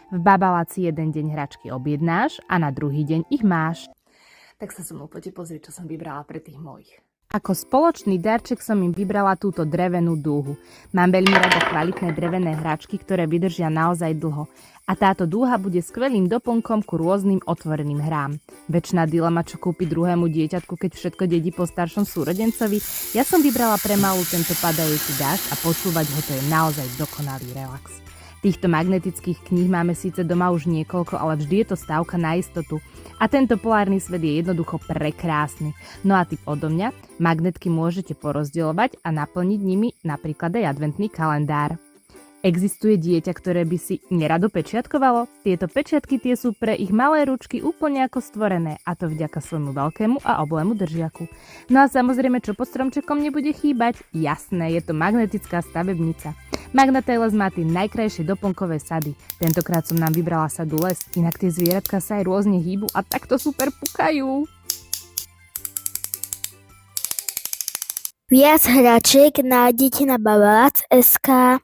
V Babalaci jeden deň hračky objednáš a na druhý deň ich máš. Tak sa so mnou poďte pozrieť, čo som vybrala pre tých mojich. Ako spoločný darček som im vybrala túto drevenú dúhu. Mám veľmi rada kvalitné drevené hračky, ktoré vydržia naozaj dlho. A táto dúha bude skvelým doplnkom ku rôznym otvoreným hrám. Večná dilema, čo kúpiť druhému dieťatku, keď všetko dedí po staršom súrodencovi. Ja som vybrala pre malú tento padajúci dážď a počúvať ho to je naozaj dokonalý relax. Týchto magnetických kníh máme síce doma už niekoľko, ale vždy je to stávka na istotu. A tento polárny svet je jednoducho prekrásny. No a tip odo mňa, magnetky môžete porozdeľovať a naplniť nimi napríklad aj adventný kalendár. Existuje dieťa, ktoré by si nerado pečiatkovalo? Tieto pečiatky tie sú pre ich malé ručky úplne ako stvorené, a to vďaka svojmu veľkému a oblému držiaku. No a samozrejme, čo pod stromčekom nebude chýbať? Jasné, je to magnetická stavebnica. Magna Tales má tie najkrajšie doplnkové sady. Tentokrát som nám vybrala sadu les, inak tie zvieratka sa aj rôzne hýbu a takto super pukajú. Viac hračiek nájdete na babalac.sk.